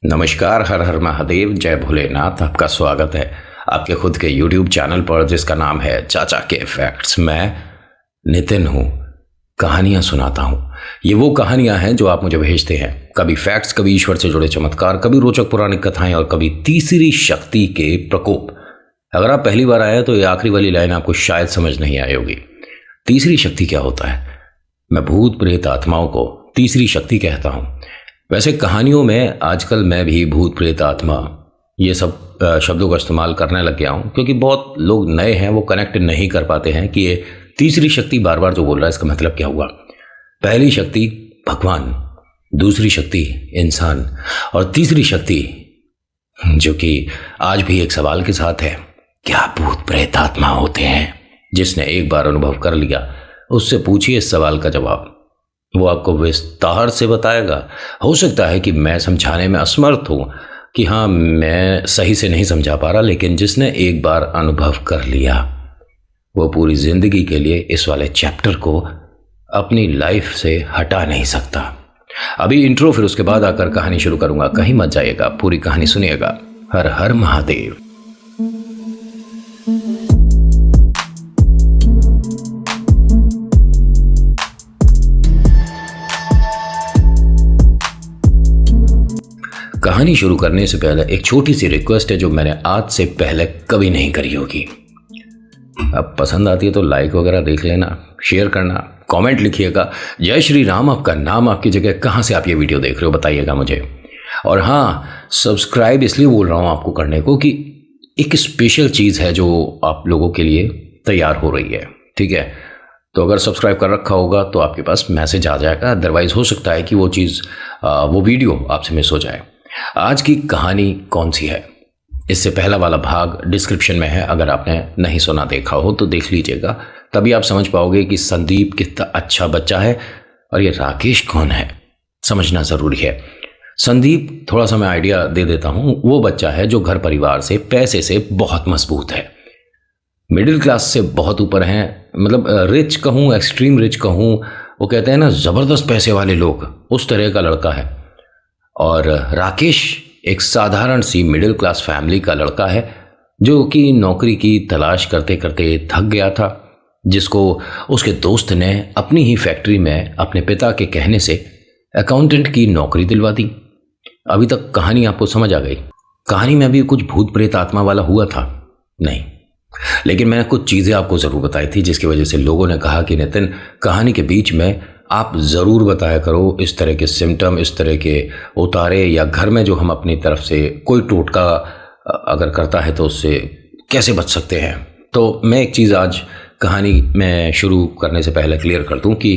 नमस्कार, हर हर महादेव, जय भोलेनाथ। आपका स्वागत है आपके खुद के YouTube चैनल पर जिसका नाम है चाचा के फैक्ट्स। मैं नितिन हूँ, कहानियाँ सुनाता हूँ। ये वो कहानियाँ हैं जो आप मुझे भेजते हैं, कभी फैक्ट्स, कभी ईश्वर से जुड़े चमत्कार, कभी रोचक पौराणिक कथाएं और कभी तीसरी शक्ति के प्रकोप। अगर आप पहली बार आए तो ये आखिरी वाली लाइन आपको शायद समझ नहीं आई होगी। तीसरी शक्ति क्या होता है? मैं भूत प्रेत आत्माओं को तीसरी शक्ति कहता हूँ। वैसे कहानियों में आजकल मैं भी भूत प्रेत आत्मा ये सब शब्दों का इस्तेमाल करने लग गया हूँ, क्योंकि बहुत लोग नए हैं, वो कनेक्ट नहीं कर पाते हैं कि ये तीसरी शक्ति बार बार जो बोल रहा है इसका मतलब क्या हुआ। पहली शक्ति भगवान, दूसरी शक्ति इंसान और तीसरी शक्ति जो कि आज भी एक सवाल के साथ है, क्या भूत प्रेत आत्मा होते हैं? जिसने एक बार अनुभव कर लिया उससे पूछिए इस सवाल का जवाब, वो आपको विस्तार से बताएगा। हो सकता है कि मैं समझाने में असमर्थ हूँ, कि हाँ मैं सही से नहीं समझा पा रहा, लेकिन जिसने एक बार अनुभव कर लिया वो पूरी जिंदगी के लिए इस वाले चैप्टर को अपनी लाइफ से हटा नहीं सकता। अभी इंट्रो, फिर उसके बाद आकर कहानी शुरू करूंगा। कहीं मत जाइएगा, पूरी कहानी सुनिएगा। हर हर महादेव। कहानी शुरू करने से पहले एक छोटी सी रिक्वेस्ट है जो मैंने आज से पहले कभी नहीं करी होगी। अब पसंद आती है तो लाइक वगैरह देख लेना, शेयर करना, कमेंट लिखिएगा। जय श्री राम। आपका नाम, आपकी जगह, कहाँ से आप ये वीडियो देख रहे हो बताइएगा मुझे। और हाँ, सब्सक्राइब इसलिए बोल रहा हूँ आपको करने को कि एक स्पेशल चीज़ है जो आप लोगों के लिए तैयार हो रही है, ठीक है? तो अगर सब्सक्राइब कर रखा होगा तो आपके पास मैसेज आ जाएगा, अदरवाइज़ हो सकता है कि वो चीज़, वो वीडियो आपसे मिस हो जाए। आज की कहानी कौन सी है, इससे पहला वाला भाग डिस्क्रिप्शन में है, अगर आपने नहीं सुना देखा हो तो देख लीजिएगा, तभी आप समझ पाओगे कि संदीप कितना अच्छा बच्चा है और ये राकेश कौन है, समझना ज़रूरी है। संदीप, थोड़ा सा मैं आइडिया दे देता हूँ, वो बच्चा है जो घर परिवार से, पैसे से बहुत मजबूत है, मिडिल क्लास से बहुत ऊपर हैं, मतलब रिच कहूँ, एक्सट्रीम रिच कहूँ, वो कहते हैं ना ज़बरदस्त पैसे वाले लोग, उस तरह का लड़का है। और राकेश एक साधारण सी मिडिल क्लास फैमिली का लड़का है जो कि नौकरी की तलाश करते करते थक गया था, जिसको उसके दोस्त ने अपनी ही फैक्ट्री में अपने पिता के कहने से अकाउंटेंट की नौकरी दिलवा दी। अभी तक कहानी आपको समझ आ गई? कहानी में अभी कुछ भूत प्रेत आत्मा वाला हुआ था नहीं, लेकिन मैंने कुछ चीज़ें आपको ज़रूर बताई थी जिसकी वजह से लोगों ने कहा कि नितिन, कहानी के बीच में आप ज़रूर बताया करो इस तरह के सिम्टम, इस तरह के उतारे, या घर में जो हम अपनी तरफ से कोई टोटका अगर करता है तो उससे कैसे बच सकते हैं। तो मैं एक चीज़ आज कहानी में शुरू करने से पहले क्लियर कर दूं कि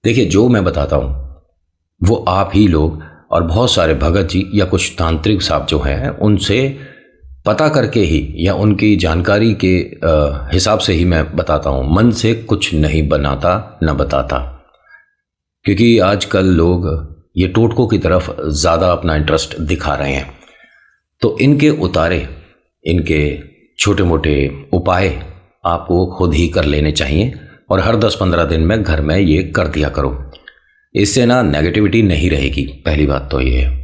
देखिए, जो मैं बताता हूं वो आप ही लोग और बहुत सारे भगत जी या कुछ तांत्रिक साहब जो हैं उनसे पता करके ही या उनकी जानकारी के हिसाब से ही मैं बताता हूं। मन से कुछ नहीं बनाता न बताता, क्योंकि आजकल लोग ये टोटकों की तरफ ज़्यादा अपना इंटरेस्ट दिखा रहे हैं। तो इनके उतारे, इनके छोटे मोटे उपाय आपको खुद ही कर लेने चाहिए, और हर 10-15 दिन में घर में ये कर दिया करो। इससे ना नेगेटिविटी नहीं रहेगी, पहली बात तो ये है।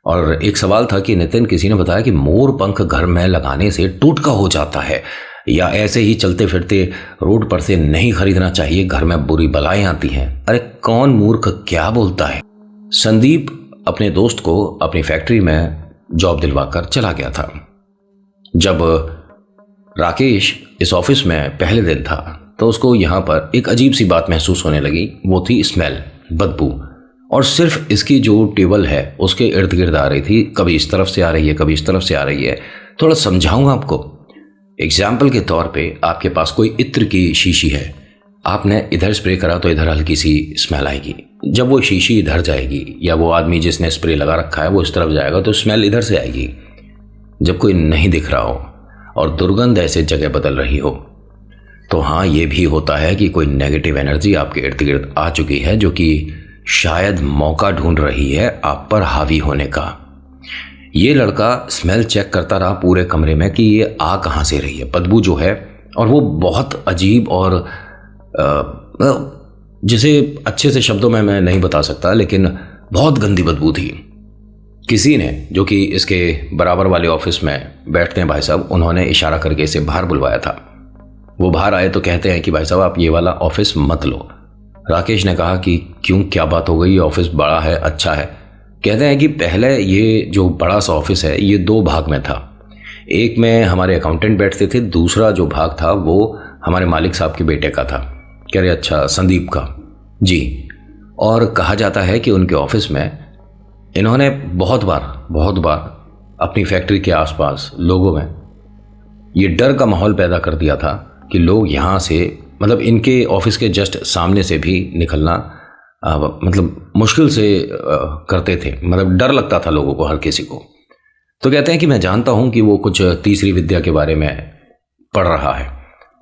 और एक सवाल था कि नितिन, किसी ने बताया कि मोर पंख घर में लगाने से टोटका हो जाता है, या ऐसे ही चलते फिरते रोड पर से नहीं खरीदना चाहिए, घर में बुरी बलाएं आती हैं। अरे कौन मूर्ख क्या बोलता है। संदीप अपने दोस्त को अपनी फैक्ट्री में जॉब दिलवाकर चला गया था। जब राकेश इस ऑफिस में पहले दिन था तो उसको यहाँ पर एक अजीब सी बात महसूस होने लगी, वो थी स्मेल, बदबू। और सिर्फ इसकी जो टेबल है उसके इर्द गिर्द आ रही थी, कभी इस तरफ से आ रही है, कभी इस तरफ से आ रही है। थोड़ा समझाऊंगा आपको। एग्जाम्पल के तौर पे आपके पास कोई इत्र की शीशी है, आपने इधर स्प्रे करा तो इधर हल्की सी स्मेल आएगी। जब वो शीशी इधर जाएगी या वो आदमी जिसने स्प्रे लगा रखा है वो इस तरफ जाएगा तो स्मेल इधर से आएगी। जब कोई नहीं दिख रहा हो और दुर्गंध ऐसे जगह बदल रही हो तो हाँ, ये भी होता है कि कोई नेगेटिव एनर्जी आपके इर्द गिर्द आ चुकी है, जो कि शायद मौका ढूंढ रही है आप पर हावी होने का। ये लड़का स्मेल चेक करता रहा पूरे कमरे में कि ये आ कहाँ से रही है, बदबू जो है, और वो बहुत अजीब और जिसे अच्छे से शब्दों में मैं नहीं बता सकता, लेकिन बहुत गंदी बदबू थी। किसी ने, जो कि इसके बराबर वाले ऑफिस में बैठते हैं भाई साहब, उन्होंने इशारा करके इसे बाहर बुलवाया था। वो बाहर आए तो कहते हैं कि भाई साहब आप ये वाला ऑफिस मत लो। राकेश ने कहा कि क्यों, क्या बात हो गई, ये ऑफिस बड़ा है, अच्छा है। कहते हैं कि पहले ये जो बड़ा सा ऑफिस है ये 2 भाग में था। एक में हमारे अकाउंटेंट बैठते थे, दूसरा जो भाग था वो हमारे मालिक साहब के बेटे का था। कह रहे अच्छा, संदीप का जी। और कहा जाता है कि उनके ऑफिस में इन्होंने बहुत बार अपनी फैक्ट्री के आसपास लोगों में ये डर का माहौल पैदा कर दिया था कि लोग यहाँ से, मतलब इनके ऑफिस के जस्ट सामने से भी निकलना मतलब मुश्किल से करते थे। मतलब डर लगता था लोगों को, हर किसी को। तो कहते हैं कि मैं जानता हूँ कि वो कुछ तीसरी विद्या के बारे में पढ़ रहा है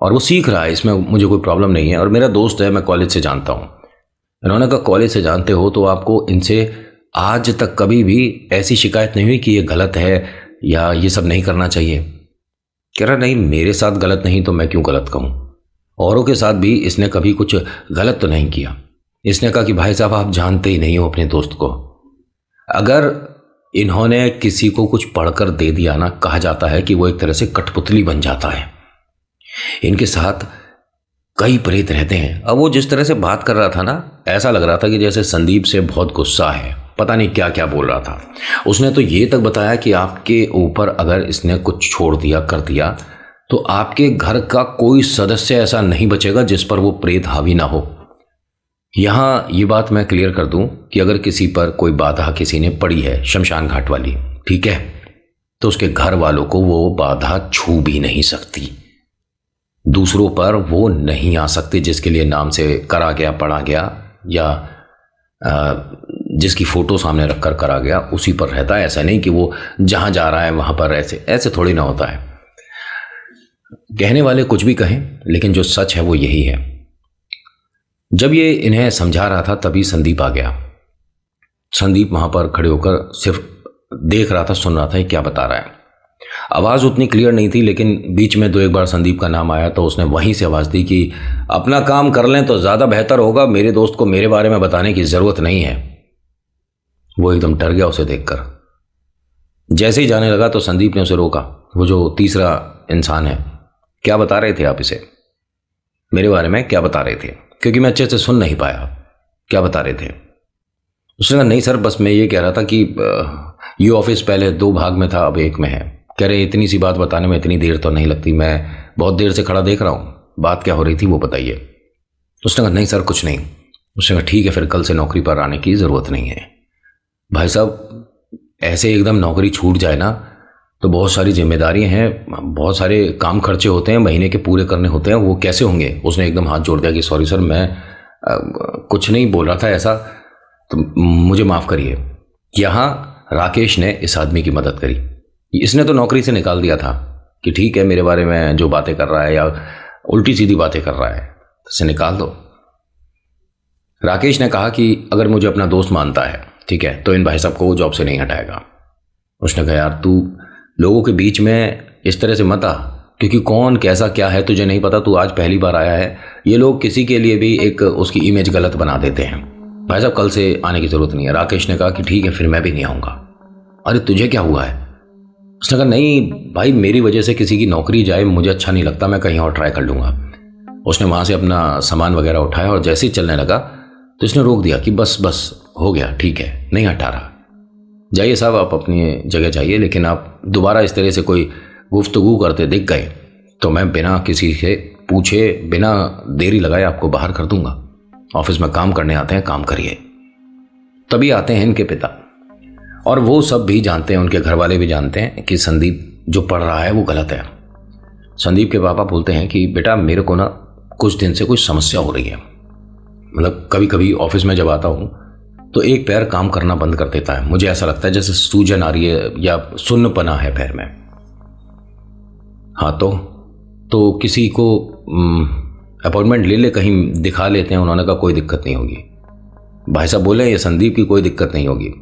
और वो सीख रहा है, इसमें मुझे कोई प्रॉब्लम नहीं है, और मेरा दोस्त है, मैं कॉलेज से जानता हूँ। इन्होंने कहा कॉलेज से जानते हो तो आपको इनसे आज तक कभी भी ऐसी शिकायत नहीं हुई कि ये गलत है या ये सब नहीं करना चाहिए? कह रहा नहीं, मेरे साथ गलत नहीं तो मैं क्यों गलत कहूँ, औरों के साथ भी इसने कभी कुछ गलत तो नहीं किया। इसने कहा कि भाई साहब आप जानते ही नहीं हो अपने दोस्त को। अगर इन्होंने किसी को कुछ पढ़कर दे दिया ना, कहा जाता है कि वो एक तरह से कठपुतली बन जाता है। इनके साथ कई प्रेत रहते हैं। अब वो जिस तरह से बात कर रहा था ना, ऐसा लग रहा था कि जैसे संदीप से बहुत गुस्सा है, पता नहीं क्या क्या बोल रहा था। उसने तो ये तक बताया कि आपके ऊपर अगर इसने कुछ छोड़ दिया, कर दिया, तो आपके घर का कोई सदस्य ऐसा नहीं बचेगा जिस पर वो प्रेत हावी ना हो। यहाँ ये बात मैं क्लियर कर दूं कि अगर किसी पर कोई बाधा किसी ने पड़ी है, शमशान घाट वाली, ठीक है, तो उसके घर वालों को वो बाधा छू भी नहीं सकती। दूसरों पर वो नहीं आ सकते जिसके लिए नाम से करा गया, पढ़ा गया, या जिसकी फोटो सामने रखकर करा गया उसी पर रहता है। ऐसा नहीं कि वो जहां जा रहा है वहां पर ऐसे थोड़ी ना होता है। कहने वाले कुछ भी कहें, लेकिन जो सच है वो यही है। जब ये इन्हें समझा रहा था तभी संदीप आ गया। संदीप वहां पर खड़े होकर सिर्फ देख रहा था, सुन रहा था ये क्या बता रहा है। आवाज़ उतनी क्लियर नहीं थी, लेकिन बीच में 2 एक बार संदीप का नाम आया तो उसने वहीं से आवाज़ दी कि अपना काम कर लें तो ज़्यादा बेहतर होगा, मेरे दोस्त को मेरे बारे में बताने की ज़रूरत नहीं है। वो एकदम डर गया उसे देखकर। जैसे ही जाने लगा तो संदीप ने उसे रोका। वो जो तीसरा इंसान है, क्या बता रहे थे आप इसे, मेरे बारे में क्या बता रहे थे? क्योंकि मैं अच्छे से सुन नहीं पाया, क्या बता रहे थे? उसने कहा नहीं सर, बस मैं ये कह रहा था कि ये ऑफिस पहले 2 भाग में था, अब 1 में है। कह रहे इतनी सी बात बताने में इतनी देर तो नहीं लगती, मैं बहुत देर से खड़ा देख रहा हूँ, बात क्या हो रही थी वो बताइए। उसने कहा नहीं सर कुछ नहीं। उसने कहा ठीक है, फिर कल से नौकरी पर आने की ज़रूरत नहीं है। भाई साहब ऐसे एकदम नौकरी छूट जाए ना तो बहुत सारी जिम्मेदारियां हैं, बहुत सारे काम खर्चे होते हैं, महीने के पूरे करने होते हैं, वो कैसे होंगे? उसने एकदम हाथ जोड़ दिया कि सॉरी सर, मैं कुछ नहीं बोल रहा था ऐसा, तो मुझे माफ़ करिए। यहाँ राकेश ने इस आदमी की मदद करी। इसने तो नौकरी से निकाल दिया था कि ठीक है, मेरे बारे में जो बातें कर रहा है या उल्टी सीधी बातें कर रहा है इसे निकाल दो। राकेश ने कहा कि अगर मुझे अपना दोस्त मानता है, ठीक है, तो इन भाई साहब को वो जॉब से नहीं हटाएगा। उसने कहा यार तू लोगों के बीच में इस तरह से मत आ, क्योंकि कौन कैसा क्या है तुझे नहीं पता, तू आज पहली बार आया है। ये लोग किसी के लिए भी एक उसकी इमेज गलत बना देते हैं। भाई साहब कल से आने की ज़रूरत नहीं है। राकेश ने कहा कि ठीक है, फिर मैं भी नहीं आऊँगा। अरे तुझे क्या हुआ है? उसने कहा नहीं भाई, मेरी वजह से किसी की नौकरी जाए मुझे अच्छा नहीं लगता, मैं कहीं और ट्राई कर लूँगा। उसने वहाँ से अपना सामान वगैरह उठाया और जैसे ही चलने लगा तो इसने रोक दिया कि बस बस हो गया, ठीक है, नहीं हटा रहा, जाइए साहब आप अपनी जगह जाइए, लेकिन आप दोबारा इस तरह से कोई गुफ्तगू करते दिख गए तो मैं बिना किसी से पूछे, बिना देरी लगाए आपको बाहर कर दूंगा। ऑफिस में काम करने आते हैं, काम करिए। तभी आते हैं इनके पिता, और वो सब भी जानते हैं, उनके घर वाले भी जानते हैं कि संदीप जो पढ़ रहा है वो गलत है। संदीप के पापा बोलते हैं कि बेटा मेरे को ना कुछ दिन से कुछ समस्या हो रही है, मतलब कभी कभी ऑफिस में जब आता हूँ तो एक पैर काम करना बंद कर देता है, मुझे ऐसा लगता है जैसे सूजन आ रही है या सुन्नपना है पैर में। हाँ तो किसी को अपॉइंटमेंट ले ले, कहीं दिखा लेते हैं। उन्होंने कहा कोई दिक्कत नहीं होगी। भाई साहब बोले ये संदीप की कोई दिक्कत नहीं होगी।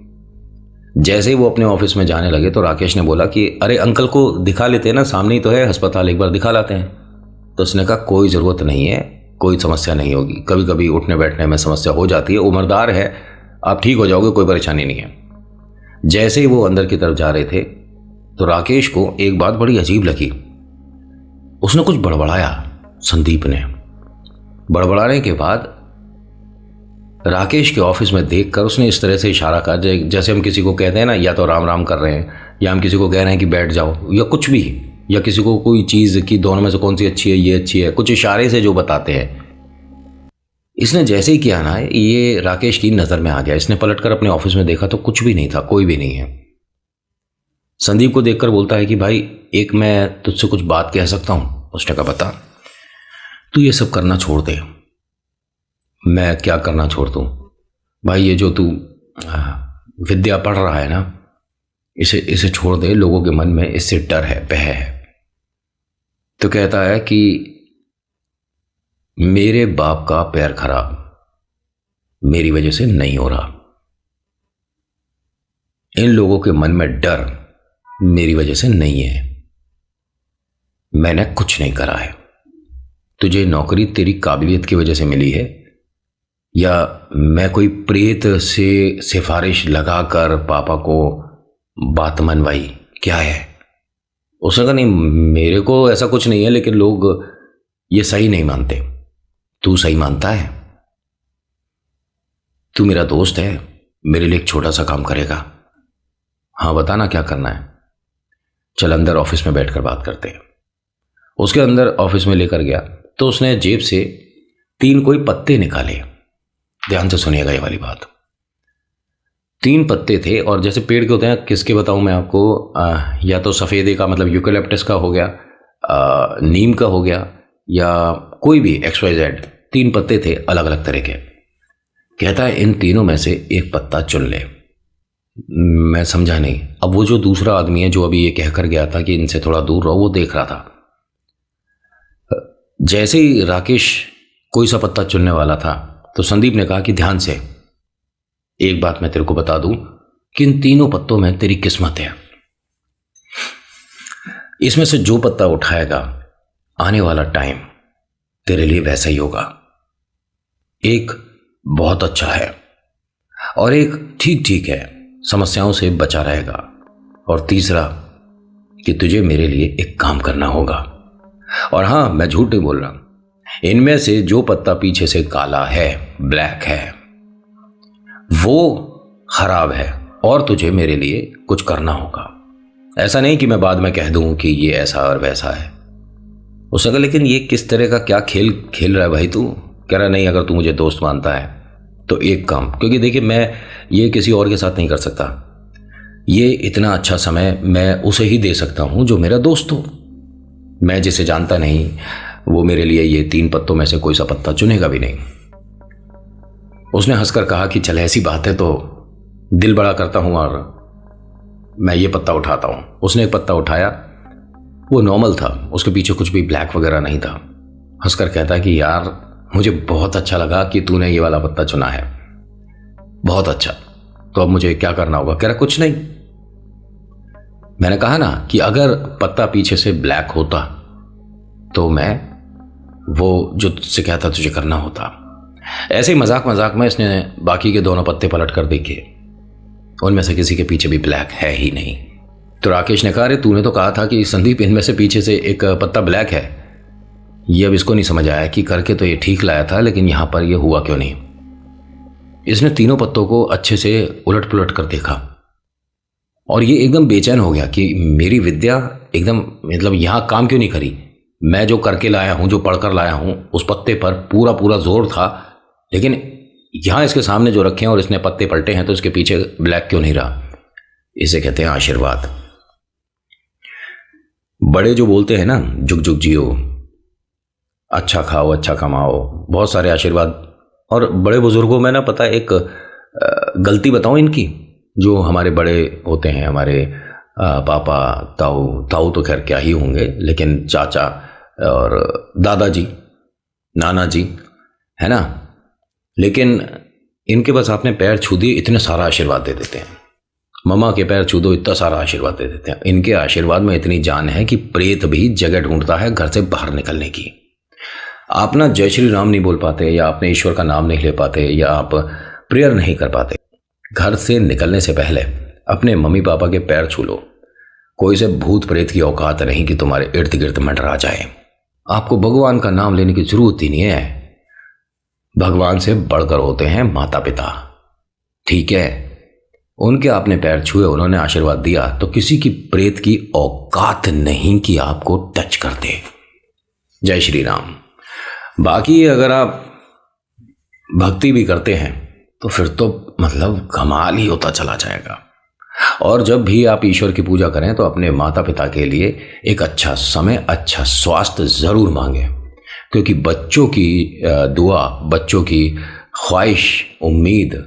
जैसे ही वो अपने ऑफिस में जाने लगे तो राकेश ने बोला कि अरे अंकल को दिखा लेते हैं ना, सामने ही तो है अस्पताल, एक बार दिखा लाते हैं। तो उसने कहा कोई ज़रूरत नहीं है, कोई समस्या नहीं होगी, कभी कभी उठने बैठने में समस्या हो जाती है, उम्रदार है, आप ठीक हो जाओगे, कोई परेशानी नहीं है। जैसे ही वो अंदर की तरफ जा रहे थे तो राकेश को एक बात बड़ी अजीब लगी। उसने कुछ बड़बड़ाया, संदीप ने। बड़बड़ाने के बाद राकेश के ऑफिस में देखकर उसने इस तरह से इशारा करा जैसे हम किसी को कहते हैं ना, या तो राम राम कर रहे हैं या हम किसी को कह रहे हैं कि बैठ जाओ या कुछ भी, या किसी को कोई चीज़ की दोनों में से कौन सी अच्छी है, ये अच्छी है, कुछ इशारे से जो बताते हैं। इसने जैसे ही किया ना, ये राकेश की नज़र में आ गया। इसने पलटकर अपने ऑफिस में देखा तो कुछ भी नहीं था, कोई भी नहीं है। संदीप को देखकर बोलता है कि भाई एक मैं तुझसे कुछ बात कह सकता हूँ। उसने कहा बता। तू ये सब करना छोड़ दे। मैं क्या करना छोड़ दूँ भाई? ये जो तू विद्या पढ़ रहा है ना, इसे छोड़ दे। लोगों के मन में इससे डर है, भय है। तो कहता है कि मेरे बाप का पैर खराब मेरी वजह से नहीं हो रहा, इन लोगों के मन में डर मेरी वजह से नहीं है, मैंने कुछ नहीं करा है। तुझे नौकरी तेरी काबिलियत की वजह से मिली है या मैं कोई प्रेत से सिफारिश लगाकर पापा को बात मनवाई, क्या है? उसने कहा नहीं, मेरे को ऐसा कुछ नहीं है, लेकिन लोग ये सही नहीं मानते। तू सही मानता है? तू मेरा दोस्त है, मेरे लिए एक छोटा सा काम करेगा? हाँ बताना क्या करना है। चल अंदर ऑफिस में बैठकर बात करते हैं। उसके अंदर ऑफिस में लेकर गया तो उसने जेब से 3 कोई पत्ते निकाले। ध्यान से सुनिएगा ये वाली बात। 3 पत्ते थे और जैसे पेड़ के होते हैं, किसके बताऊं मैं आपको, या तो सफ़ेदे का मतलब यूकेलिप्टस का हो गया, नीम का हो गया, या कोई भी XYZ। 3 पत्ते थे अलग अलग तरह के। कहता है इन तीनों में से एक पत्ता चुन ले। मैं समझा नहीं। अब वो जो दूसरा आदमी है जो अभी ये कहकर गया था कि इनसे थोड़ा दूर रहो, वो देख रहा था। जैसे ही राकेश कोई सा पत्ता चुनने वाला था तो संदीप ने कहा कि ध्यान से, एक बात मैं तेरे को बता दूं कि इन तीनों पत्तों में तेरी किस्मत है। इसमें से जो पत्ता उठाएगा, आने वाला टाइम तेरे लिए वैसा ही होगा। एक बहुत अच्छा है और एक ठीक ठीक है, समस्याओं से बचा रहेगा। और तीसरा कि तुझे मेरे लिए एक काम करना होगा। और हाँ, मैं झूठ नहीं बोल रहा, इनमें से जो पत्ता पीछे से काला है, ब्लैक है, वो खराब है और तुझे मेरे लिए कुछ करना होगा। ऐसा नहीं कि मैं बाद में कह दूं कि ये ऐसा और वैसा है। उसने कहा लेकिन ये किस तरह का क्या खेल खेल रहा है भाई तू? कह रहा नहीं, अगर तू मुझे दोस्त मानता है तो एक काम, क्योंकि देखिए मैं ये किसी और के साथ नहीं कर सकता। ये इतना अच्छा समय मैं उसे ही दे सकता हूं जो मेरा दोस्त हो। मैं जिसे जानता नहीं वो मेरे लिए ये 3 पत्तों में से कोई सा पत्ता चुनेगा भी नहीं। उसने हंसकर कहा कि चल ऐसी बात है तो दिल बड़ा करता हूं और मैं ये पत्ता उठाता हूं। उसने एक पत्ता उठाया, वो नॉर्मल था, उसके पीछे कुछ भी ब्लैक वगैरह नहीं था। हंसकर कहता कि यार मुझे बहुत अच्छा लगा कि तूने ये वाला पत्ता चुना है, बहुत अच्छा। तो अब मुझे क्या करना होगा? कह रहा कुछ नहीं। मैंने कहा ना कि अगर पत्ता पीछे से ब्लैक होता तो मैं वो जो तुझसे कहता तुझे करना होता। ऐसे ही मजाक मजाक में इसने बाकी के दोनों पत्ते पलट कर देखे, उनमें से किसी के पीछे भी ब्लैक है ही नहीं। तो राकेश ने कहा अरे तूने तो कहा था कि संदीप इनमें से पीछे से एक पत्ता ब्लैक है। ये अब इसको नहीं समझ आया कि करके तो ये ठीक लाया था, लेकिन यहां पर ये हुआ क्यों नहीं। इसने तीनों पत्तों को अच्छे से उलट पुलट कर देखा और ये एकदम बेचैन हो गया कि मेरी विद्या एकदम मतलब यहां काम क्यों नहीं करी। मैं जो करके लाया हूं, जो पढ़कर लाया हूं, उस पत्ते पर पूरा पूरा जोर था, लेकिन यहां इसके सामने जो रखे हैं और इसने पत्ते पलटे हैं तो इसके पीछे ब्लैक क्यों नहीं रहा। इसे कहते हैं आशीर्वाद। बड़े जो बोलते हैं ना, जुग जुग जियो, अच्छा खाओ, अच्छा कमाओ, बहुत सारे आशीर्वाद। और बड़े बुजुर्गों में ना पता है एक गलती बताऊं इनकी, जो हमारे बड़े होते हैं, हमारे पापा, ताऊ तो खैर क्या ही होंगे, लेकिन चाचा और दादाजी, नाना जी, है ना, लेकिन इनके बस आपने पैर छू दिए इतने सारा आशीर्वाद दे देते हैं। मम्मा के पैर छू दो इतना सारा आशीर्वाद दे देते हैं। इनके आशीर्वाद में इतनी जान है कि प्रेत भी जगह ढूंढता है घर से बाहर निकलने की। आप ना जय श्री राम नहीं बोल पाते, या अपने ईश्वर का नाम नहीं ले पाते, या आप प्रेयर नहीं कर पाते, घर से निकलने से पहले अपने मम्मी पापा के पैर छू लो। कोई से भूत प्रेत की औकात नहीं कि तुम्हारे इर्द गिर्द मंडरा जाए। आपको भगवान का नाम लेने की जरूरत ही नहीं है। भगवान से बढ़कर होते हैं माता पिता, ठीक है? उनके आपने पैर छुए, उन्होंने आशीर्वाद दिया, तो किसी की प्रेत की औकात नहीं कि आपको टच कर दे। जय श्री राम। बाकी अगर आप भक्ति भी करते हैं तो फिर तो मतलब कमाल ही होता चला जाएगा। और जब भी आप ईश्वर की पूजा करें तो अपने माता पिता के लिए एक अच्छा समय, अच्छा स्वास्थ्य ज़रूर मांगें, क्योंकि बच्चों की दुआ, बच्चों की ख्वाहिश, उम्मीद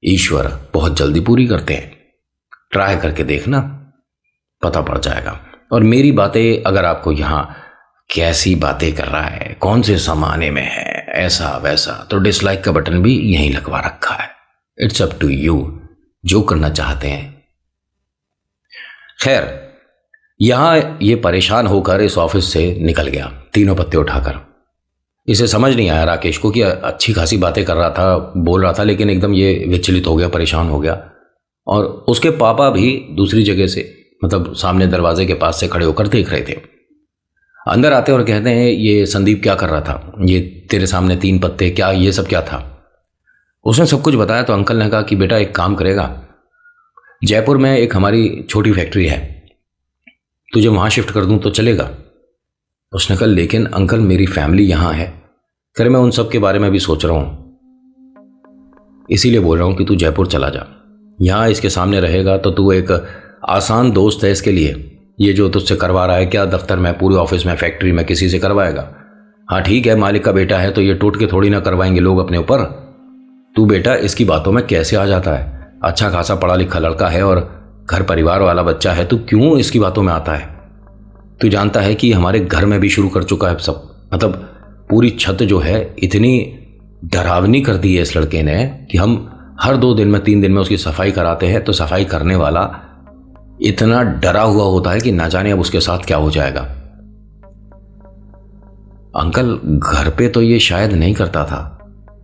ईश्वर बहुत जल्दी पूरी करते हैं। ट्राई करके देखना, पता पड़ जाएगा। और मेरी बातें अगर आपको यहाँ कैसी बातें कर रहा है, कौन से ज़माने में है, ऐसा वैसा, तो डिसलाइक का बटन भी यहीं लगवा रखा है। इट्स अप टू यू, जो करना चाहते हैं। खैर, यहां ये परेशान होकर इस ऑफिस से निकल गया, तीनों पत्ते उठाकर। इसे समझ नहीं आया राकेश को कि अच्छी खासी बातें कर रहा था, बोल रहा था, लेकिन एकदम ये विचलित हो गया, परेशान हो गया। और उसके पापा भी दूसरी जगह से, मतलब सामने दरवाजे के पास से खड़े होकर देख रहे थे। अंदर आते और कहते हैं, ये संदीप क्या कर रहा था, ये तेरे सामने तीन पत्ते, क्या ये सब क्या था? उसने सब कुछ बताया। तो अंकल ने कहा कि बेटा एक काम करेगा, जयपुर में एक हमारी छोटी फैक्ट्री है, तुझे वहाँ शिफ्ट कर दूँ तो चलेगा? उसने कहा लेकिन अंकल मेरी फैमिली यहाँ है। फिर मैं उन सब के बारे में भी सोच रहा हूँ, इसीलिए बोल रहा हूँ कि तू जयपुर चला जा। यहाँ इसके सामने रहेगा तो तू एक आसान दोस्त है इसके लिए। ये जो तुझसे करवा रहा है, क्या दफ्तर में, पूरे ऑफिस में, फैक्ट्री में किसी से करवाएगा? हाँ ठीक है, मालिक का बेटा है तो ये टूट के थोड़ी ना करवाएंगे लोग अपने ऊपर। तू बेटा इसकी बातों में कैसे आ जाता है? अच्छा खासा पढ़ा लिखा लड़का है और घर परिवार वाला बच्चा है, तू क्यों इसकी बातों में आता है? तू जानता है कि हमारे घर में भी शुरू कर चुका है सब, मतलब पूरी छत जो है इतनी डरावनी कर दी है इस लड़के ने कि हम हर 2 दिन में 3 दिन में उसकी सफाई कराते हैं, तो सफाई करने वाला इतना डरा हुआ होता है कि ना जाने अब उसके साथ क्या हो जाएगा। अंकल घर पे तो ये शायद नहीं करता था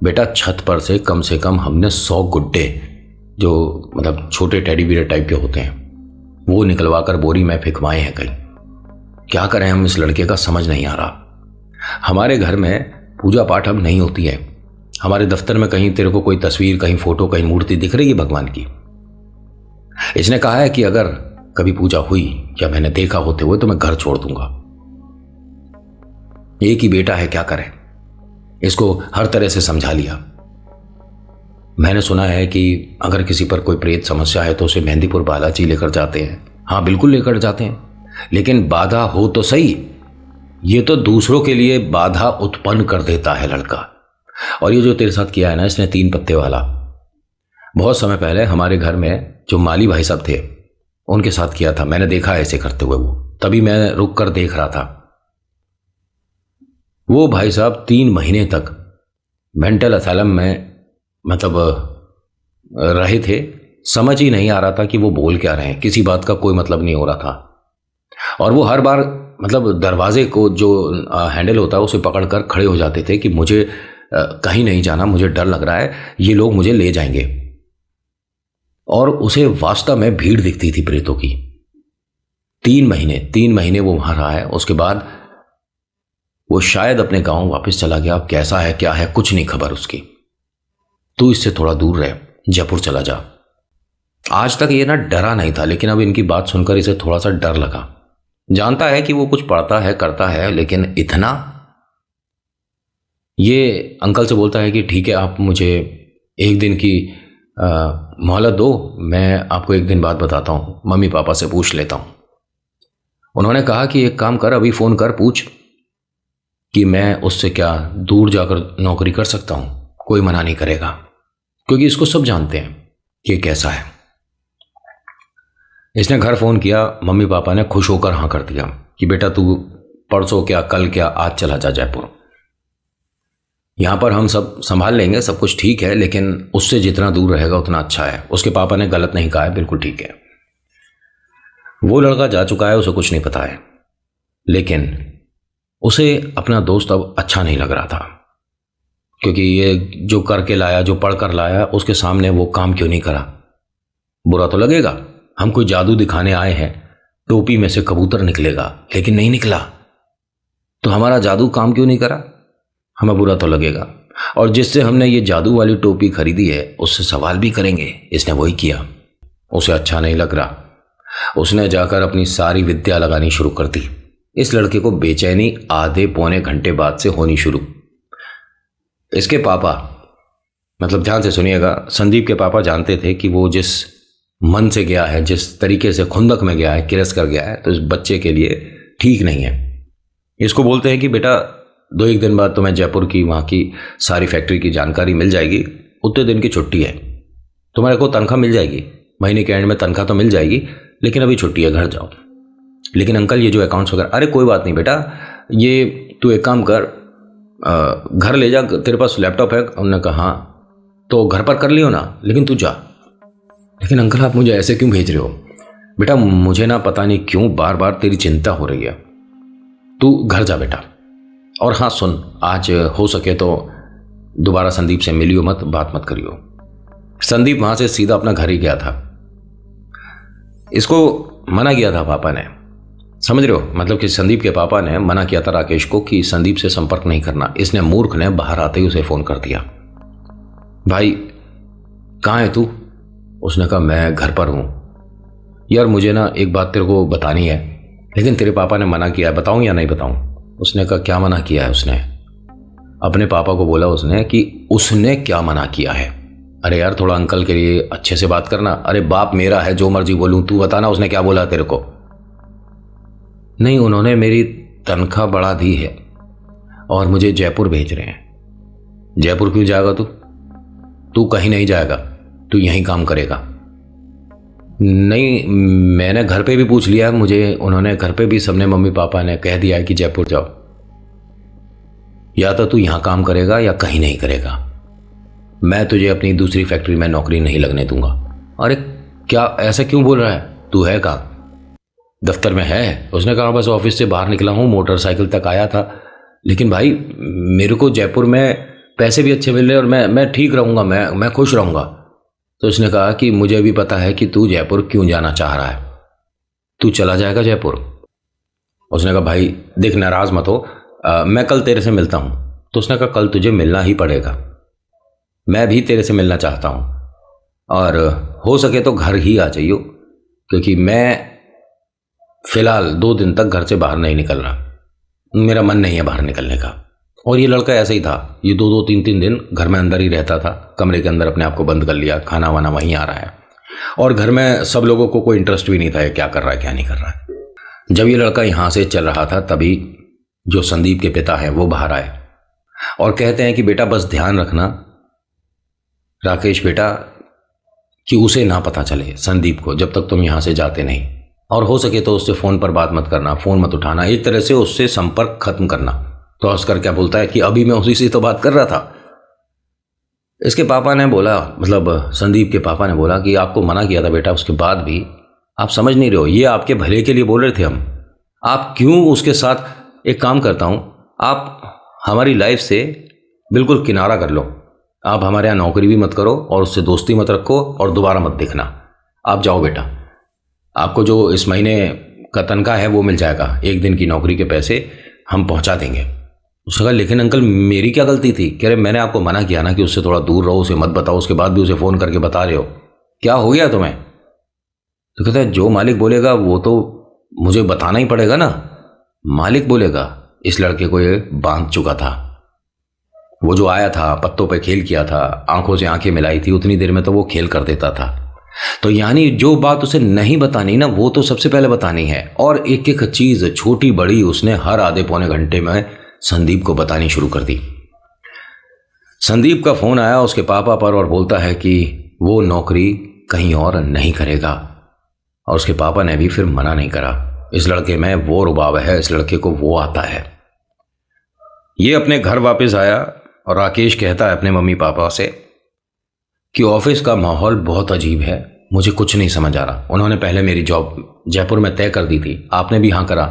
बेटा, छत पर से कम हमने 100 गुड्डे, जो मतलब छोटे टेडी बियर टाइप के होते हैं, वो निकलवा कर बोरी में फेंकवाए हैं कहीं। क्या करें हम इस लड़के का, समझ नहीं आ रहा। हमारे घर में पूजा पाठ अब नहीं होती है। हमारे दफ्तर में कहीं तेरे को कोई तस्वीर, कहीं फोटो, कहीं मूर्ति दिख रही है भगवान की? इसने कहा है कि अगर कभी पूजा हुई या मैंने देखा होते हुए तो मैं घर छोड़ दूंगा। एक ही बेटा है, क्या करें? इसको हर तरह से समझा लिया। मैंने सुना है कि अगर किसी पर कोई प्रेत समस्या है तो उसे मेहंदीपुर बालाजी लेकर जाते हैं। हाँ बिल्कुल लेकर जाते हैं, लेकिन बाधा हो तो सही। ये तो दूसरों के लिए बाधा उत्पन्न कर देता है लड़का। और ये जो तेरे साथ किया है ना इसने, 3 पत्ते वाला, बहुत समय पहले हमारे घर में जो माली भाई साहब थे उनके साथ किया था। मैंने देखा ऐसे करते हुए, वो तभी मैं रुक कर देख रहा था। वो भाई साहब 3 महीने तक मेंटल असाइलम में मतलब रहे थे। समझ ही नहीं आ रहा था कि वो बोल क्या रहे हैं, किसी बात का कोई मतलब नहीं हो रहा था। और वो हर बार मतलब दरवाजे को जो हैंडल होता है उसे पकड़कर खड़े हो जाते थे कि मुझे कहीं नहीं जाना, मुझे डर लग रहा है, ये लोग मुझे ले जाएंगे। और उसे वास्तव में भीड़ दिखती थी प्रेतों की। 3 महीने वो वहां रहा है। उसके बाद वो शायद अपने गांव वापस चला गया। अब कैसा है क्या है कुछ नहीं खबर उसकी। तू इससे थोड़ा दूर रह, जयपुर चला जा। आज तक ये ना डरा नहीं था, लेकिन अब इनकी बात सुनकर इसे थोड़ा सा डर लगा। जानता है कि वो कुछ पढ़ता है, करता है, लेकिन इतना। ये अंकल से बोलता है कि ठीक है, आप मुझे 1 दिन की मोहलत दो, मैं आपको 1 दिन बाद बताता हूँ, मम्मी पापा से पूछ लेता हूँ। उन्होंने कहा कि एक काम कर, अभी फ़ोन कर पूछ कि मैं उससे क्या दूर जाकर नौकरी कर सकता हूँ। कोई मना नहीं करेगा, क्योंकि इसको सब जानते हैं कि कैसा है। इसने घर फ़ोन किया, मम्मी पापा ने खुश होकर हाँ कर दिया कि बेटा तू परसों क्या, कल क्या, आज चला जा जयपुर, यहाँ पर हम सब संभाल लेंगे, सब कुछ ठीक है, लेकिन उससे जितना दूर रहेगा उतना अच्छा है। उसके पापा ने गलत नहीं कहा है, बिल्कुल ठीक है। वो लड़का जा चुका है, उसे कुछ नहीं पता है, लेकिन उसे अपना दोस्त अब अच्छा नहीं लग रहा था, क्योंकि ये जो करके लाया, जो पढ़ कर लाया, उसके सामने वो काम क्यों नहीं करा। बुरा तो लगेगा, हम कोई जादू दिखाने आए हैं, टोपी में से कबूतर निकलेगा, लेकिन नहीं निकला। तो हमारा जादू काम क्यों नहीं करा? हमें बुरा तो लगेगा, और जिससे हमने ये जादू वाली टोपी खरीदी है उससे सवाल भी करेंगे, इसने वही किया। उसे अच्छा नहीं लग रहा, उसने जाकर अपनी सारी विद्या लगानी शुरू कर दी। इस लड़के को बेचैनी आधे पौने घंटे बाद से होनी शुरू। इसके पापा, मतलब ध्यान से सुनिएगा, संदीप के पापा जानते थे कि वो जिस मन से गया है, जिस तरीके से खुंदक में गया है, किरस कर गया है, तो इस बच्चे के लिए ठीक नहीं है। इसको बोलते हैं कि बेटा 2-1 दिन बाद तुम्हें जयपुर की वहाँ की सारी फैक्ट्री की जानकारी मिल जाएगी, उतने दिन की छुट्टी है, तुम्हारे को तनख्वाह मिल जाएगी, महीने के एंड में तनख्वाह तो मिल जाएगी, लेकिन अभी छुट्टी है, घर जाओ। लेकिन अंकल ये जो अकाउंट्स वगैरह, अरे कोई बात नहीं बेटा, ये तू एक काम कर, घर ले जा, तेरे पास लैपटॉप है? उन्होंने कहा हाँ, तो घर पर कर लियो ना, लेकिन तू जा। लेकिन अंकल आप मुझे ऐसे क्यों भेज रहे हो? बेटा मुझे ना पता नहीं क्यों बार बार तेरी चिंता हो रही है, तू घर जा बेटा। और हाँ सुन, आज हो सके तो दोबारा संदीप से मिलियो मत, बात मत करियो। संदीप वहां से सीधा अपना घर ही गया था। इसको मना किया था पापा ने, समझ रहे हो? मतलब कि संदीप के पापा ने मना किया था राकेश को कि संदीप से संपर्क नहीं करना। इसने मूर्ख ने बाहर आते ही उसे फोन कर दिया। भाई कहाँ है तू? उसने कहा मैं घर पर हूं। यार मुझे ना एक बात तेरे को बतानी है, लेकिन तेरे पापा ने मना किया है, बताऊं या नहीं बताऊं? उसने कहा क्या मना किया है? उसने अपने पापा को बोला उसने कि उसने क्या मना किया है। अरे यार थोड़ा अंकल के लिए अच्छे से बात करना। अरे बाप मेरा है, जो मर्जी बोलूं, तू बताना उसने क्या बोला तेरे को। नहीं, उन्होंने मेरी तनख्वाह बढ़ा दी है और मुझे जयपुर भेज रहे हैं। जयपुर क्यों जाएगा तू? तू कहीं नहीं जाएगा, तू यहीं काम करेगा। नहीं, मैंने घर पे भी पूछ लिया, मुझे उन्होंने घर पे भी सबने मम्मी पापा ने कह दिया है कि जयपुर जाओ, या तो तू यहां काम करेगा या कहीं नहीं करेगा। मैं तुझे अपनी दूसरी फैक्ट्री में नौकरी नहीं लगने दूंगा। अरे क्या ऐसा क्यों बोल रहा है? तू है कहाँ? दफ्तर में है। उसने कहा बस ऑफिस से बाहर निकला हूँ, मोटरसाइकिल तक आया था, लेकिन भाई मेरे को जयपुर में पैसे भी अच्छे मिल रहे और मैं ठीक रहूँगा, मैं खुश रहूँगा। तो उसने कहा कि मुझे भी पता है कि तू जयपुर क्यों जाना चाह रहा है, तू चला जाएगा जयपुर। उसने कहा भाई देख नाराज़ मत हो, मैं कल तेरे से मिलता हूँ। तो उसने कहा कल तुझे मिलना ही पड़ेगा, मैं भी तेरे से मिलना चाहता हूँ, और हो सके तो घर ही आ जाइयो, क्योंकि मैं फिलहाल 2 दिन तक घर से बाहर नहीं निकल रहा, मेरा मन नहीं है बाहर निकलने का। और ये लड़का ऐसा ही था, ये 2-2 3-3 दिन घर में अंदर ही रहता था, कमरे के अंदर अपने आप को बंद कर लिया, खाना वाना वहीं आ रहा है, और घर में सब लोगों को कोई इंटरेस्ट भी नहीं था क्या कर रहा है क्या नहीं कर रहा है। जब ये लड़का यहाँ से चल रहा था तभी जो संदीप के पिता हैं वो बाहर आए और कहते हैं कि बेटा बस ध्यान रखना राकेश बेटा, कि उसे ना पता चले संदीप को जब तक तुम यहाँ से जाते नहीं, और हो सके तो उससे फ़ोन पर बात मत करना, फ़ोन मत उठाना, एक तरह से उससे संपर्क खत्म करना। तो हंसकर क्या बोलता है कि अभी मैं उसी से तो बात कर रहा था। इसके पापा ने बोला, मतलब संदीप के पापा ने बोला कि आपको मना किया था बेटा, उसके बाद भी आप समझ नहीं रहे हो, ये आपके भले के लिए बोल रहे थे हम, आप क्यों उसके साथ। एक काम करता हूँ, आप हमारी लाइफ से बिल्कुल किनारा कर लो, आप हमारे यहाँ नौकरी भी मत करो और उससे दोस्ती मत रखो और दोबारा मत देखना, आप जाओ बेटा, आपको जो इस महीने का तनख्वाह है वो मिल जाएगा, 1 दिन की नौकरी के पैसे हम पहुंचा देंगे। उसने कहा लेकिन अंकल मेरी क्या गलती थी? कह रहे मैंने आपको मना किया ना कि उससे थोड़ा दूर रहो, उसे मत बताओ, उसके बाद भी उसे फ़ोन करके बता रहे हो, क्या हो गया तुम्हें? तो कहता है जो मालिक बोलेगा वो तो मुझे बताना ही पड़ेगा ना, मालिक बोलेगा। इस लड़के को ये बांध चुका था, वो जो आया था पत्तों पे खेल किया था, आंखों से आंखें मिलाई थी, उतनी देर में तो वो खेल कर देता था। तो यानी जो बात उसे नहीं बतानी ना वो तो सबसे पहले बतानी है, और एक एक चीज छोटी बड़ी उसने हर आधे पौने घंटे में संदीप को बतानी शुरू कर दी। संदीप का फोन आया उसके पापा पर और बोलता है कि वो नौकरी कहीं और नहीं करेगा, और उसके पापा ने भी फिर मना नहीं करा। इस लड़के में वो रुबाब है, इस लड़के को वो आता है। ये अपने घर वापस आया और राकेश कहता है अपने मम्मी पापा से कि ऑफिस का माहौल बहुत अजीब है, मुझे कुछ नहीं समझ आ रहा। उन्होंने पहले मेरी जॉब जयपुर में तय कर दी थी, आपने भी हाँ करा,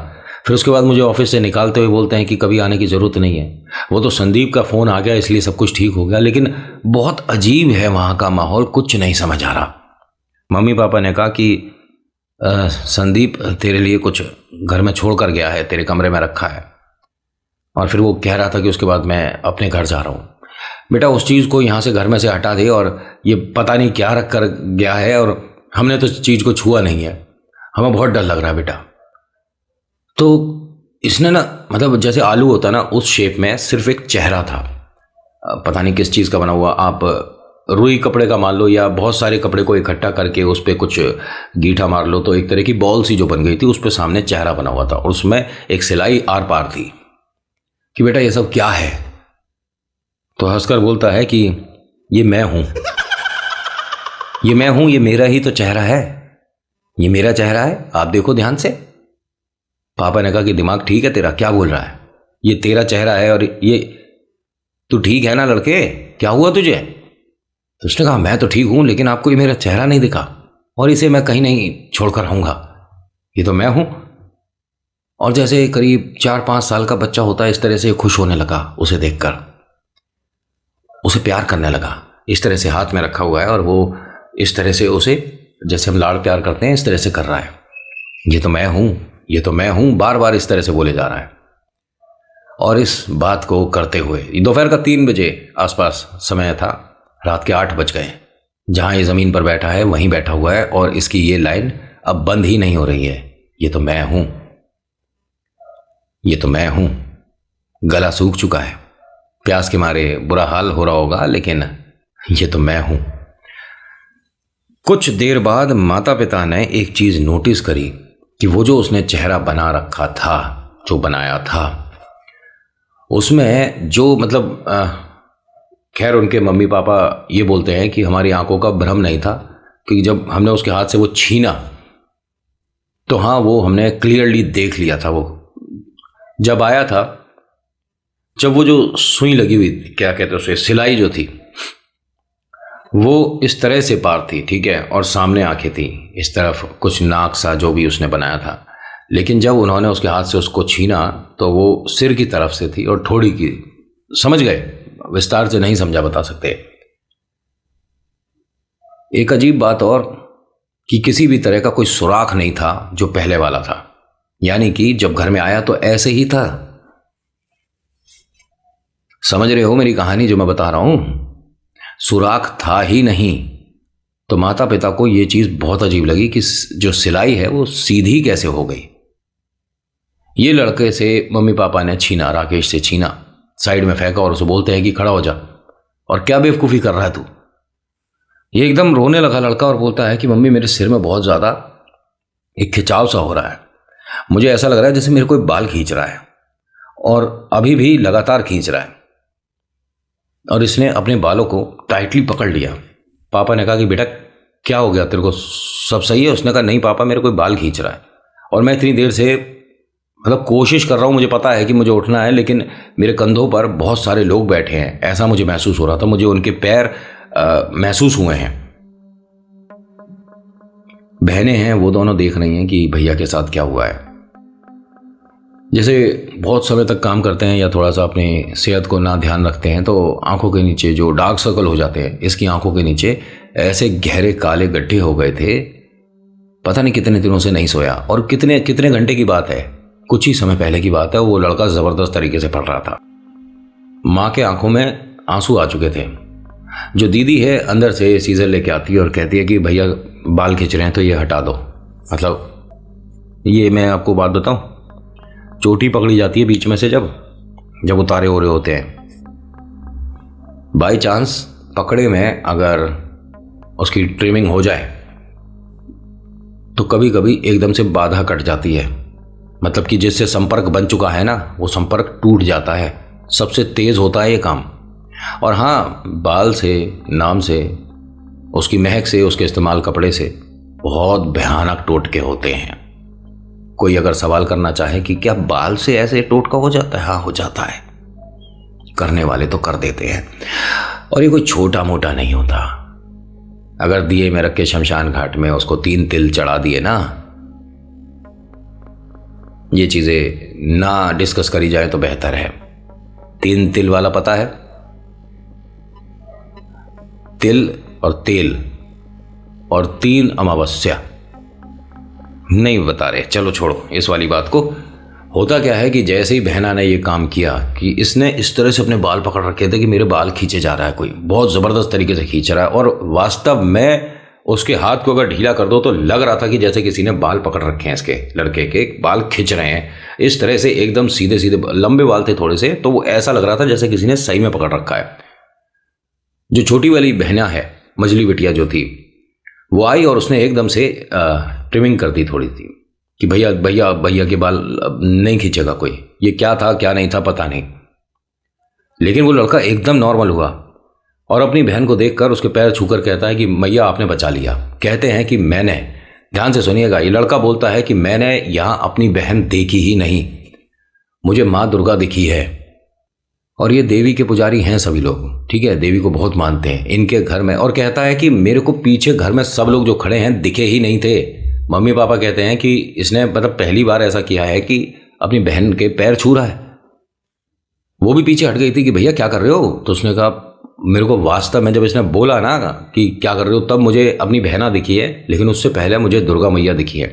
फिर उसके बाद मुझे ऑफिस से निकालते हुए बोलते हैं कि कभी आने की ज़रूरत नहीं है। वो तो संदीप का फ़ोन आ गया इसलिए सब कुछ ठीक हो गया, लेकिन बहुत अजीब है वहाँ का माहौल, कुछ नहीं समझ आ रहा। मम्मी पापा ने कहा कि संदीप तेरे लिए कुछ घर में छोड़ कर गया है, तेरे कमरे में रखा है। और फिर वो कह रहा था कि उसके बाद मैं अपने घर जा रहा हूँ। बेटा उस चीज़ को यहाँ से घर में से हटा दे, और ये पता नहीं क्या रख कर गया है, और हमने तो इस चीज़ को छुआ नहीं है, हमें बहुत डर लग रहा है बेटा। तो इसने ना, मतलब जैसे आलू होता ना उस शेप में सिर्फ एक चेहरा था, पता नहीं किस चीज़ का बना हुआ, आप रुई कपड़े का मान लो या बहुत सारे कपड़े को इकट्ठा करके उस पर कुछ गीठा मार लो तो एक तरह की बॉल सी जो बन गई थी, उस पर सामने चेहरा बना हुआ था और उसमें एक सिलाई आर पार थी कि बेटा ये सब क्या है। तो हंसकर बोलता है कि ये मैं हूं, ये मैं हूं, ये मेरा ही तो चेहरा है, ये मेरा चेहरा है, आप देखो ध्यान से। पापा ने कहा कि दिमाग ठीक है तेरा, क्या बोल रहा है, ये तेरा चेहरा है और ये तू ठीक है ना लड़के, क्या हुआ तुझे। तो उसने कहा मैं तो ठीक हूं, लेकिन आपको ये मेरा चेहरा नहीं दिखा और इसे मैं कहीं नहीं छोड़कर रहूंगा, ये तो मैं हूं। और जैसे करीब 4-5 साल का बच्चा होता है इस तरह से खुश होने लगा उसे देखकर, उसे प्यार करने लगा। इस तरह से हाथ में रखा हुआ है और वो इस तरह से उसे, जैसे हम लाड़ प्यार करते हैं, इस तरह से कर रहा है। ये तो मैं हूं, ये तो मैं हूं, बार बार इस तरह से बोले जा रहा है। और इस बात को करते हुए दोपहर का 3 बजे आसपास समय था, रात के 8 बज गए। जहां ये ज़मीन पर बैठा है वहीं बैठा हुआ है और इसकी ये लाइन अब बंद ही नहीं हो रही है, ये तो मैं हूं, ये तो मैं हूं। गला सूख चुका है, प्यास के मारे बुरा हाल हो रहा होगा, लेकिन ये तो मैं हूं। कुछ देर बाद माता पिता ने एक चीज नोटिस करी कि वो जो उसने चेहरा बना रखा था, जो बनाया था, उसमें जो मतलब खैर उनके मम्मी पापा ये बोलते हैं कि हमारी आंखों का भ्रम नहीं था, क्योंकि जब हमने उसके हाथ से वो छीना तो हाँ वो हमने क्लियरली देख लिया था। वो जब आया था, जब वो जो सुई लगी हुई, क्या कहते हैं उसे, सिलाई जो थी, वो इस तरह से पार थी, ठीक है, और सामने आंखें थी, इस तरफ कुछ नाक सा जो भी उसने बनाया था। लेकिन जब उन्होंने उसके हाथ से उसको छीना तो वो सिर की तरफ से थी और ठोड़ी की, समझ गए, विस्तार से नहीं समझा बता सकते। एक अजीब बात और कि किसी भी तरह का कोई सुराख नहीं था जो पहले वाला था, यानी कि जब घर में आया तो ऐसे ही था। समझ रहे हो मेरी कहानी जो मैं बता रहा हूं, सुराख था ही नहीं। तो माता पिता को यह चीज बहुत अजीब लगी कि जो सिलाई है वो सीधी कैसे हो गई। ये लड़के से मम्मी पापा ने छीना, राकेश से छीना, साइड में फेंका और उसे बोलते हैं कि खड़ा हो जा, और क्या बेवकूफ़ी कर रहा है तू। ये एकदम रोने लगा लड़का और बोलता है कि मम्मी मेरे सिर में बहुत ज़्यादा एक खिंचाव सा हो रहा है, मुझे ऐसा लग रहा है जैसे मेरे कोई बाल खींच रहा है, और अभी भी लगातार खींच रहा है। और इसने अपने बालों को टाइटली पकड़ लिया। पापा ने कहा कि बेटा क्या हो गया तेरे को, सब सही है। उसने कहा नहीं पापा मेरे कोई बाल खींच रहा है, और मैं इतनी देर से मतलब कोशिश कर रहा हूँ, मुझे पता है कि मुझे उठना है, लेकिन मेरे कंधों पर बहुत सारे लोग बैठे हैं, ऐसा मुझे महसूस हो रहा था, मुझे उनके पैर महसूस हुए हैं। बहनें हैं, वो दोनों देख रही हैं कि भैया के साथ क्या हुआ है। जैसे बहुत समय तक काम करते हैं या थोड़ा सा अपनी सेहत को ना ध्यान रखते हैं तो आंखों के नीचे जो डार्क सर्कल हो जाते हैं, इसकी आंखों के नीचे ऐसे गहरे काले गड्ढे हो गए थे। पता नहीं कितने दिनों से नहीं सोया, और कितने कितने घंटे की बात है, कुछ ही समय पहले की बात है। वो लड़का जबरदस्त तरीके से पढ़ रहा था। माँ के आंखों में आंसू आ चुके थे। जो दीदी है अंदर से सीजर लेके आती है और कहती है कि भैया बाल खींच रहे हैं तो ये हटा दो। मतलब ये मैं आपको बात बताऊं, चोटी पकड़ी जाती है बीच में से जब उतारे हो रहे होते हैं, बाई चांस पकड़े में अगर उसकी ट्रिमिंग हो जाए तो कभी कभी एकदम से बाधा कट जाती है, मतलब कि जिससे संपर्क बन चुका है ना, वो संपर्क टूट जाता है। सबसे तेज होता है ये काम। और हाँ, बाल से, नाम से, उसकी महक से, उसके इस्तेमाल कपड़े से बहुत भयानक टोटके होते हैं। कोई अगर सवाल करना चाहे कि क्या बाल से ऐसे टोटका हो जाता है, हाँ हो जाता है, करने वाले तो कर देते हैं। और ये कोई छोटा मोटा नहीं होता। अगर दिए में रख के शमशान घाट में उसको 3 तिल चढ़ा दिए ना, ये चीजें ना डिस्कस करी जाए तो बेहतर है। 3 तिल वाला पता है, तिल और तेल और 3 अमावस्या, नहीं बता रहे, चलो छोड़ो इस वाली बात को। होता क्या है कि जैसे ही बहना ने ये काम किया कि इसने इस तरह से अपने बाल पकड़ रखे थे कि मेरे बाल खींचे जा रहा है, कोई बहुत ज़बरदस्त तरीके से खींच रहा है, और वास्तव में उसके हाथ को अगर ढीला कर दो तो लग रहा था कि जैसे किसी ने बाल पकड़ रखे हैं, इसके लड़के के बाल खींच रहे हैं इस तरह से, एकदम सीधे सीधे लंबे बाल थे थोड़े से, तो वो ऐसा लग रहा था जैसे किसी ने सही में पकड़ रखा है। जो छोटी वाली बहना है, मजली बिटिया जो थी, वो आई और उसने एकदम से ट्रिमिंग कर दी थोड़ी सी कि भैया भैया भैया के बाल नहीं खींचेगा कोई। ये क्या था क्या नहीं था पता नहीं, लेकिन वो लड़का एकदम नॉर्मल हुआ और अपनी बहन को देखकर उसके पैर छूकर कहता है कि मैया आपने बचा लिया। कहते हैं कि मैंने, ध्यान से सुनिएगा, ये लड़का बोलता है कि मैंने यहाँ अपनी बहन देखी ही नहीं, मुझे माँ दुर्गा दिखी है। और ये देवी के पुजारी हैं सभी लोग, ठीक है, देवी को बहुत मानते हैं इनके घर में। और कहता है कि मेरे को पीछे घर में सब लोग जो खड़े हैं दिखे ही नहीं थे। मम्मी पापा कहते हैं कि इसने मतलब पहली बार ऐसा किया है कि अपनी बहन के पैर छू रहा है। वो भी पीछे हट गई थी कि भैया क्या कर रहे हो, तो उसने कहा मेरे को वास्तव में जब इसने बोला ना कि क्या कर रहे हो, तब मुझे अपनी बहना दिखी है, लेकिन उससे पहले मुझे दुर्गा मैया दिखी है।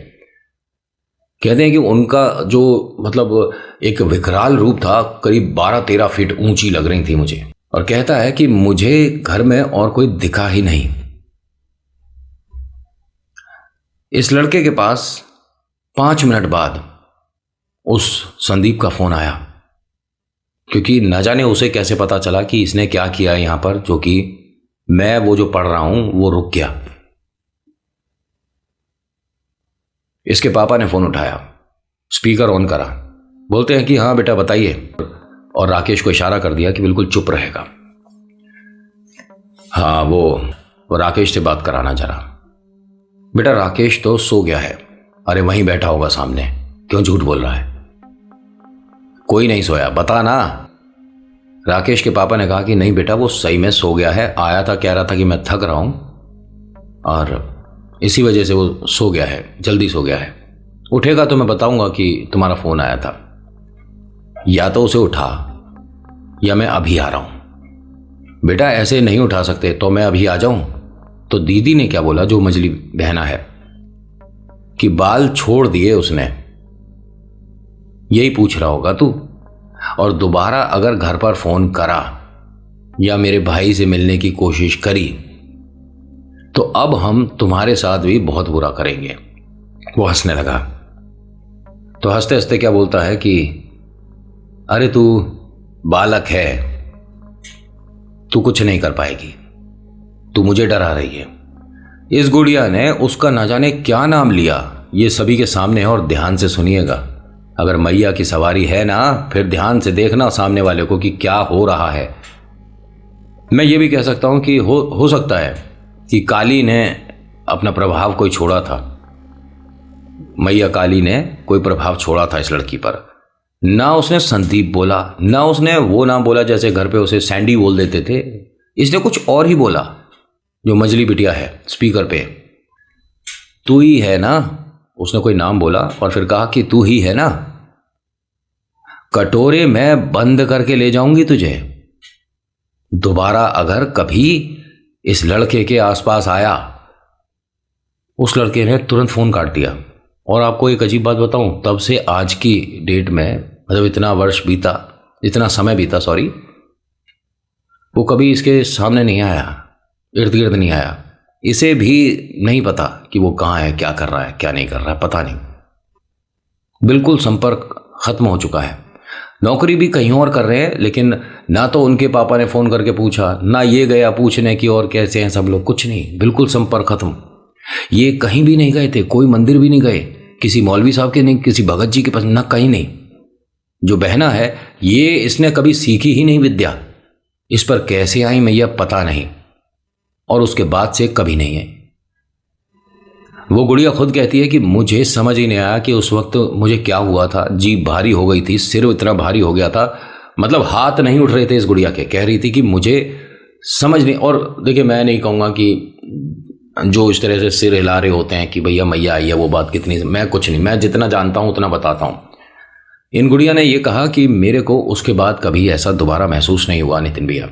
कहते हैं कि उनका जो मतलब एक विकराल रूप था, करीब 12-13 फीट ऊंची लग रही थी मुझे। और कहता है कि मुझे घर में और कोई दिखा ही नहीं। इस लड़के के पास 5 मिनट बाद उस संदीप का फोन आया, क्योंकि न जाने उसे कैसे पता चला कि इसने क्या किया यहां पर, जो कि मैं वो जो पढ़ रहा हूं वो रुक गया। इसके पापा ने फोन उठाया, स्पीकर ऑन करा, बोलते हैं कि हाँ बेटा बताइए, और राकेश को इशारा कर दिया कि बिल्कुल चुप रहेगा। हाँ वो राकेश से बात कराना जरा। बेटा राकेश तो सो गया है। अरे वहीं बैठा होगा सामने, क्यों झूठ बोल रहा है? कोई नहीं सोया, बता ना। राकेश के पापा ने कहा कि नहीं बेटा वो सही में सो गया है, आया था कह रहा था कि मैं थक रहा हूं और इसी वजह से वो सो गया है, जल्दी सो गया है। उठेगा तो मैं बताऊंगा कि तुम्हारा फोन आया था। या तो उसे उठा या मैं अभी आ रहा हूं। बेटा ऐसे नहीं उठा सकते, तो मैं अभी आ जाऊं? तो दीदी ने क्या बोला, जो मजली बहना है, कि बाल छोड़ दिए उसने, यही पूछ रहा होगा तू। और दोबारा अगर घर पर फोन करा या मेरे भाई से मिलने की कोशिश करी तो अब हम तुम्हारे साथ भी बहुत बुरा करेंगे। वो हंसने लगा। तो हंसते हंसते क्या बोलता है कि अरे तू बालक है, तू कुछ नहीं कर पाएगी, तू मुझे डरा रही है। इस गुड़िया ने उसका ना जाने क्या नाम लिया, ये सभी के सामने है, और ध्यान से सुनिएगा। अगर मैया की सवारी है ना, फिर ध्यान से देखना सामने वाले को कि क्या हो रहा है। मैं ये भी कह सकता हूं कि हो सकता है कि काली ने अपना प्रभाव कोई छोड़ा था, मैया काली ने कोई प्रभाव छोड़ा था इस लड़की पर। ना उसने संदीप बोला, ना उसने वो नाम बोला जैसे घर पे उसे सैंडी बोल देते थे, इसने कुछ और ही बोला। जो मजली बिटिया है स्पीकर पे, तू ही है ना, उसने कोई नाम बोला और फिर कहा कि तू ही है ना, कटोरे में बंद करके ले जाऊंगी तुझे। दोबारा अगर कभी इस लड़के के आसपास आया। उस लड़के ने तुरंत फोन काट दिया। और आपको एक अजीब बात बताऊं, तब से आज की डेट में, मतलब इतना वर्ष बीता, इतना समय बीता, सॉरी, वो कभी इसके सामने नहीं आया, इर्द गिर्द नहीं आया। इसे भी नहीं पता कि वो कहाँ है, क्या कर रहा है, क्या नहीं कर रहा है, पता नहीं। बिल्कुल संपर्क खत्म हो चुका है। नौकरी भी कहीं और कर रहे हैं, लेकिन ना तो उनके पापा ने फोन करके पूछा, ना ये गया पूछने की और कैसे हैं सब लोग, कुछ नहीं, बिल्कुल संपर्क खत्म। ये कहीं भी नहीं गए थे, कोई मंदिर भी नहीं गए, किसी मौलवी साहब के नहीं, किसी भगत जी के पास, ना कहीं नहीं। जो बहना है ये, इसने कभी सीखी ही नहीं विद्या, इस पर कैसे आई मैया पता नहीं, और उसके बाद से कभी नहीं है। वो गुड़िया खुद कहती है कि मुझे समझ ही नहीं आया कि उस वक्त मुझे क्या हुआ था। जीभ भारी हो गई थी, सिर इतना भारी हो गया था, मतलब हाथ नहीं उठ रहे थे इस गुड़िया के। कह रही थी कि मुझे समझ नहीं। और देखिए, मैं नहीं कहूँगा कि जो इस तरह से सिर हिला रहे होते हैं कि भैया मैया आई है, वो बात कितनी, मैं कुछ नहीं, मैं जितना जानता हूँ उतना बताता हूँ। इन गुड़िया ने ये कहा कि मेरे को उसके बाद कभी ऐसा दोबारा महसूस नहीं हुआ नितिन भैया।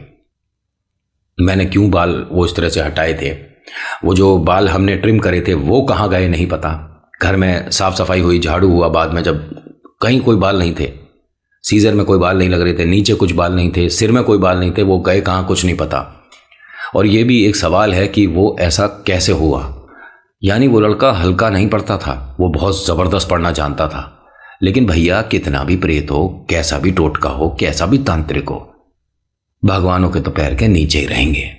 मैंने क्यों बाल वो इस तरह से हटाए थे, वो जो बाल हमने ट्रिम करे थे वो कहाँ गए नहीं पता, घर में साफ सफाई हुई, झाड़ू हुआ, बाद में जब कहीं कोई बाल नहीं थे, सीजर में कोई बाल नहीं लग रहे थे, नीचे कुछ बाल नहीं थे, सिर में कोई बाल नहीं थे, वो गए कहाँ कुछ नहीं पता। और ये भी एक सवाल है कि वो ऐसा कैसे हुआ। यानी वो लड़का हल्का नहीं पढ़ता था, वो बहुत ज़बरदस्त पढ़ना जानता था। लेकिन भैया कितना भी प्रेत हो, कैसा भी टोटका हो, कैसा भी तांत्रिक हो, भगवानों के तो पैर के नीचे ही रहेंगे।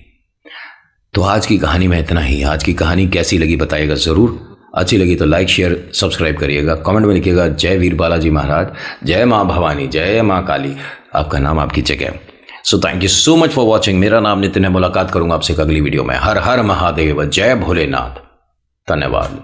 तो आज की कहानी में इतना ही। आज की कहानी कैसी लगी बताइएगा ज़रूर। अच्छी लगी तो लाइक शेयर सब्सक्राइब करिएगा। कमेंट में लिखिएगा जय वीर बालाजी महाराज, जय माँ भवानी, जय माँ काली। आपका नाम आपकी जगह। So thank you so much for watching. मेरा नाम नितिन है। मुलाकात करूंगा आपसे अगली वीडियो में। हर हर महादेव, जय भोलेनाथ। धन्यवाद।